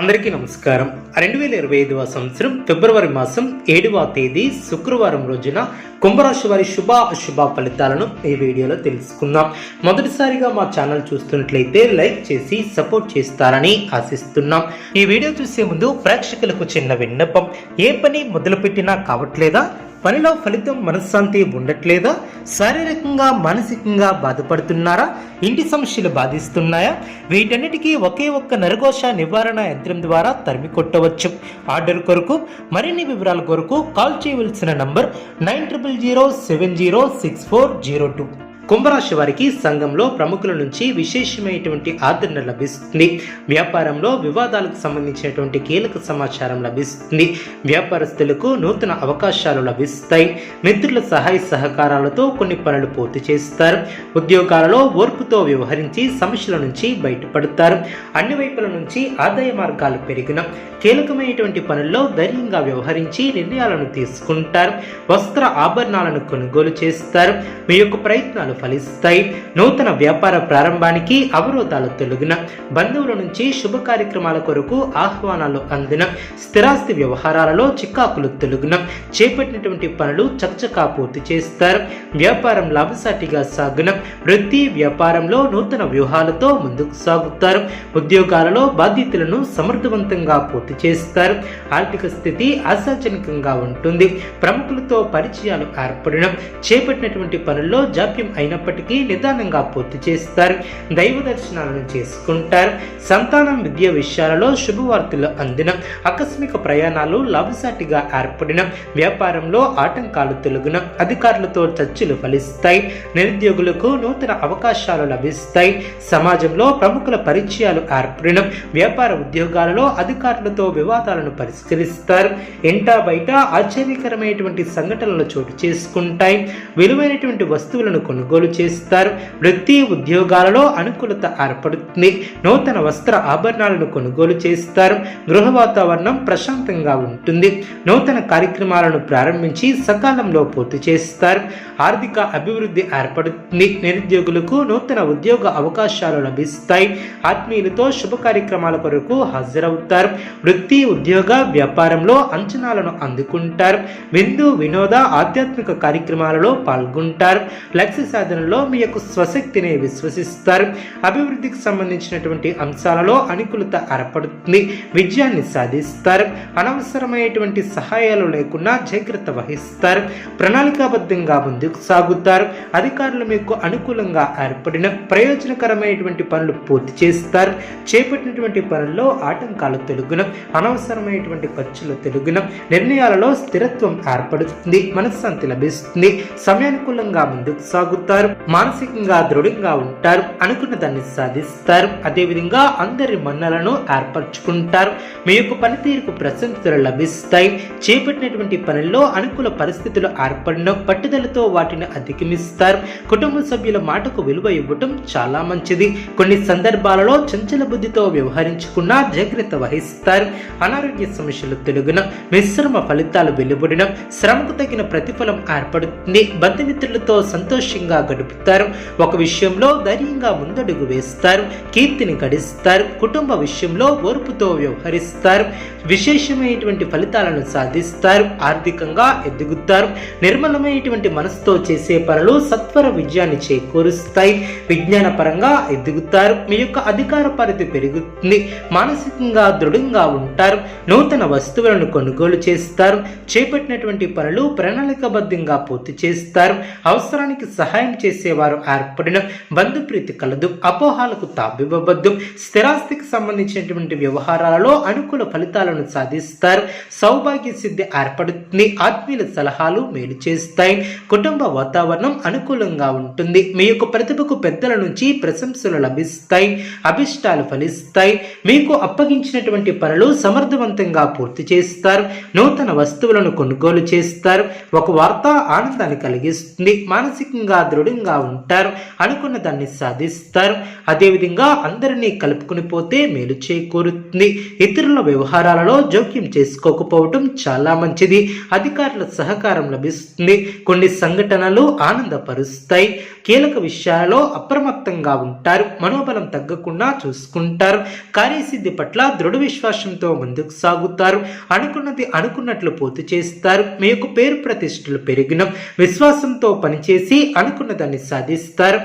అందరికీ నమస్కారం. 2025వ సంవత్సరం ఫిబ్రవరి మాసం 7వ తేదీ శుక్రవారం రోజున కుంభరాశి వారి శుభ అశుభ ఫలితాలను ఈ వీడియోలో తెలుసుకుందాం. మొదటిసారిగా మా ఛానల్ చూస్తున్నట్లయితే లైక్ చేసి సపోర్ట్ చేస్తారని ఆశిస్తున్నాం. ఈ వీడియో చూసే ముందు ప్రేక్షకులకు చిన్న విన్నపం. ఏ పని మొదలుపెట్టినా కావట్లేదా? పనిలో ఫలితం మనశ్శాంతి ఉండట్లేదా? శారీరకంగా మానసికంగా బాధపడుతున్నారా? ఇంటి సమస్యలు బాధిస్తున్నాయా? వీటన్నిటికీ ఒకే ఒక్క నరఘోష నివారణ యంత్రం ద్వారా తరిమి కొట్టవచ్చు. ఆర్డర్ కొరకు మరిన్ని వివరాల కొరకు కాల్ చేయవలసిన నంబర్ 9007064002. కుంభరాశి వారికి సంఘంలో ప్రముఖుల నుంచి విశేషమైనటువంటి ఆదరణ లభిస్తుంది. వ్యాపారంలో వివాదాలకు సంబంధించినటువంటి కీలక సమాచారం లభిస్తుంది. వ్యాపారస్తులకు నూతన అవకాశాలు లభిస్తాయి. మిత్రుల సహాయ సహకారాలతో కొన్ని పనులు పూర్తి చేస్తారు. ఉద్యోగాలలో ఓర్పుతో వ్యవహరించి సమస్యల నుంచి బయటపడతారు. అన్ని వైపుల నుంచి ఆదాయ మార్గాలు పెరిగిన కీలకమైనటువంటి పనుల్లో ధైర్యంగా వ్యవహరించి నిర్ణయాలను తీసుకుంటారు. వస్త్ర ఆభరణాలను కొనుగోలు చేస్తారు. మీ యొక్క ప్రయత్నాలు ఫలిస్తాయి. నూతన వ్యాపార ప్రారంభానికి అవరోధాలు తొలగిన బంధువుల నుంచి శుభ కార్యక్రమాల కొరకు ఆహ్వానాలు అందిన స్థిరాస్తి వ్యవహారాలలో చికాకులు తొలగిన చేపట్టినటువంటి పనులు చకచకా పూర్తి చేస్తారు. వ్యాపారం లాభసాటిగా సాగున వృత్తి వ్యాపారంలో నూతన వ్యూహాలతో ముందుకు సాగుతారు. ఉద్యోగాలలో బాధ్యతలను సమర్థవంతంగా పూర్తి చేస్తారు. ఆర్థిక స్థితి ఆశాజనకంగా ఉంటుంది. ప్రముఖులతో పరిచయాలు ఏర్పడిన చేపట్టినటువంటి పనుల్లో జాప్యం అయినప్పటికీ నిదానంగా పూర్తి చేస్తారు. దైవ దర్శనాలను చేసుకుంటారు. సంతానం విద్య విషయాలలో శుభవార్తలు అందిన ఆకస్మిక ప్రయాణాలు లాభసాటిగా ఏర్పడిన వ్యాపారంలో ఆటంకాలు తొలగిన అధికారులతో చర్చలు ఫలిస్తాయి. నిరుద్యోగులకు నూతన అవకాశాలు లభిస్తాయి. సమాజంలో ప్రముఖుల పరిచయాలు ఏర్పడిన వ్యాపార ఉద్యోగాలలో అధికారులతో వివాదాలను పరిష్కరిస్తారు. ఇంటా బయట ఆశ్చర్యకరమైనటువంటి సంఘటనలు చోటు చేసుకుంటాయి. విలువైనటువంటి వస్తువులను కొనుగోలు చేస్తారు. వృత్తి ఉద్యోగాలలో అనుకూలత ఏర్పడుతుంది. నూతన వస్త్ర ఆభరణాలను కొనుగోలు చేస్తారు. గృహ వాతావరణం ప్రశాంతంగా ఉంటుంది. నూతన కార్యక్రమాలను ప్రారంభించి సకాలంలో పూర్తి చేస్తారు. ఆర్థిక అభివృద్ధి ఏర్పడుతుంది. నిరుద్యోగులకు నూతన ఉద్యోగ అవకాశాలు లభిస్తాయి. ఆత్మీయులతో శుభ కార్యక్రమాల కొరకు హాజరవుతారు. వృత్తి ఉద్యోగ వ్యాపారంలో అంచనాలను అందుకుంటారు. విందు వినోద ఆధ్యాత్మిక కార్యక్రమాలలో పాల్గొంటారు. లక్ష్య సాధనలో మీ యొక్క స్వశక్తిని విశ్వసిస్తారు. అభివృద్ధికి సంబంధించినటువంటి అంశాలలో అనుకూలత ఏర్పడుతుంది. విజయాన్ని సాధిస్తారు. అనవసరమైనటువంటి సహాయాలు లేకుండా జాగ్రత్త వహిస్తారు. ప్రణాళికాబద్ధంగా ముందుకు సాగుతారు. అధికారులు మీకు అనుకూలంగా ఏర్పడిన ప్రయోజనకరమైనటువంటి పనులు పూర్తి చేస్తారు. చేపట్టినటువంటి పనుల్లో ఆటంకాలు తొలగిన అనవసరమైనటువంటి ఖర్చులు తొలగిన నిర్ణయాలలో స్థిరత్వం ఏర్పడుతుంది. మనశ్శాంతి లభిస్తుంది. సమయానుకూలంగా ముందుకు సాగుతారు. మానసికంగా దృఢంగా ఉంటారు. అనుకున్న దాన్ని సాధిస్తారు. అదేవిధంగా అందరి మన్నలను ఏర్పరచుకుంటారు. మీ యొక్క పనితీరుకు ప్రశంసలు లభిస్తాయి. చేపట్టినటువంటి పనుల్లో అనుకూల పరిస్థితులు ఏర్పడిన పట్టుదలతో వాటిని అధిగమిస్తారు. కుటుంబ సభ్యుల మాటకు విలువ ఇవ్వటం చాలా మంచిది. కొన్ని సందర్భాలలో చంచల బుద్ధితో వ్యవహరించుకున్నా జాగ్రత్త వహిస్తారు. అనారోగ్య సమస్యలు తొలగిన మిశ్రమ ఫలితాలు వెలువడిన శ్రమకు తగిన ప్రతిఫలం ఏర్పడుతుంది. బంధుమిత్రులతో సంతోషంగా గడుపుతారు. ఒక విషయంలో ధైర్యంగా ముందడుగు వేస్తారు. కీర్తిని గడిస్తారు. కుటుంబ విషయంలో ఓర్పుతో వ్యవహరిస్తారు. విశేషమైనటువంటి ఫలితాలను సాధిస్తారు. ఆర్థికంగా ఎదుగుతారు. నిర్మలమైనటువంటి మనసుతో చేసే పనులు సత్వర విజయాన్ని చేకూరుస్తాయి. విజ్ఞాన పరంగా ఎదుగుతారు. మీ యొక్క అధికార పరిధి పెరుగుతుంది. మానసికంగా దృఢంగా ఉంటారు. నూతన వస్తువులను కొనుగోలు చేస్తారు. చేపట్టినటువంటి పనులు ప్రణాళికబద్ధంగా పూర్తి చేస్తారు. అవసరానికి సహాయం చేసేవారు ఏర్పడిన బంధుప్రీతి కలదు. అపోహాలకు తావివ్వవద్దు. స్థిరాస్తికి సంబంధించినటువంటి వ్యవహారాలలో అనుకూల ఫలితాలను సాధిస్తారు. సౌభాగ్య సిద్ధి ఏర్పడుతుంది. ఆత్మీయుల సలహాలు మేలు చేస్తాయి. కుటుంబ వాతావరణం అనుకూలంగా ఉంటుంది. మీ యొక్క ప్రతిభకు పెద్దల నుంచి ప్రశంసలు లభిస్తాయి. అభిష్టాలు ఫలిస్తాయి. మీకు అప్పగించినటువంటి పనులు సమర్థవంతంగా పూర్తి చేస్తారు. నూతన వస్తువులను కొనుగోలు చేస్తారు. ఒక వార్త ఆనందాన్ని కలిగిస్తుంది. మానసికంగా దృఢంగా ఉంటారు, అనుకున్న దాన్ని సాధిస్తారు. అదేవిధంగా అందరినీ కలుపుకుని పోతే మేలు చేకూరుతుంది. ఇతరుల వ్యవహారాలలో జోక్యం చేసుకోకపోవటం చాలా మంచిది. అధికారుల సహకారం లభిస్తుంది. కొన్ని సంఘటనలు ఆనందపరుస్తాయి. కీలక విషయాలలో అప్రమత్తంగా ఉంటారు. మనోబలం తగ్గకుండా చూసుకుంటారు. కార్యసిద్ధి పట్ల దృఢ విశ్వాసంతో ముందుకు సాగుతారు. అనుకున్నది అనుకున్నట్లు పూర్తి చేస్తారు. మీ యొక్క పేరు ప్రతిష్టలు పెరిగిన విశ్వాసంతో పనిచేసి అనుకున్న దాన్ని సాధిస్తారు.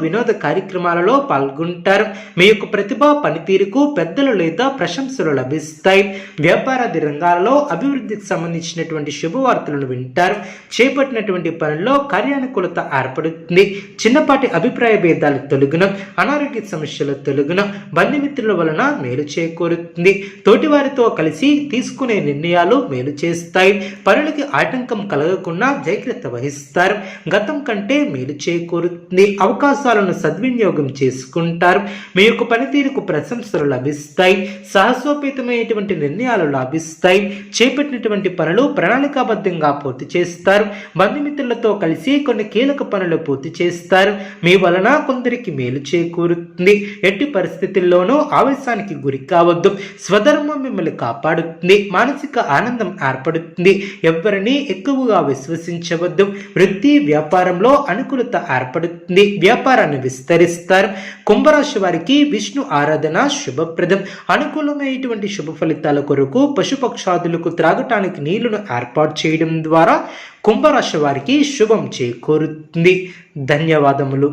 వినోద కార్యక్రమాలలో పాల్గొంటారు. మీ యొక్క ప్రతిభ పనితీరుకు పెద్దలు లేదా ప్రశంసలు లభిస్తాయి. వ్యాపారాది రంగాలలో అభివృద్ధికి సంబంధించినటువంటి శుభవార్తలను వింటారు. చేపట్టినటువంటి పనుల్లో కార్యానుకూలత ఏర్పడుతుంది. చిన్నపాటి అభిప్రాయ భేదాలు తొలగిన, అనారోగ్య సమస్యలు తొలగిన, బంధుమిత్రుల వలన మేలు చేకూరుతుంది. తోటివారితో కలిసి తీసుకునే నిర్ణయాలు మేలు చేస్తాయి. పనులకి ఆటంకం కలగకుండా జాగ్రత్త వహిస్తారు. గతం కంటే మేలు చేకూరుతుంది. అవకాశాలను సద్వినియోగం చేసుకుంటారు. మీ యొక్క పనితీరుకు ప్రశంసలు లభిస్తాయి. సాహసోపేతమైనటువంటి నిర్ణయాలు లాభిస్తాయి. చేపట్టినటువంటి పనులు ప్రణాళికాబద్ధంగా పూర్తి చేస్తారు. బంధుమిత్రులతో కలిసి కొన్ని కీలక పనులు పూర్తి చేస్తారు. మీ వలన కొందరికి మేలు చేకూరుతుంది. ఎట్టి పరిస్థితుల్లోనూ ఆవేశానికి గురి కావద్దు. స్వధర్మం మిమ్మల్ని కాపాడుతుంది. మానసిక ఆనందం ఏర్పడుతుంది. ఎవరిని ఎక్కువగా విశ్వసించవద్దు. వృత్తి వ్యాపారంలో అనుకూలత ఏర్పడుతుంది. వ్యాపారాన్ని విస్తరిస్తారు. కుంభరాశి వారికి విష్ణు ఆరాధన శుభప్రదం. అనుకూలమైనటువంటి శుభ ఫలితాల కొరకు పశుపక్షాదులకు త్రాగటానికి నీళ్లను ఏర్పాటు చేయడం ద్వారా కుంభరాశి వారికి శుభం చేకూరుతుంది. ధన్యవాదములు.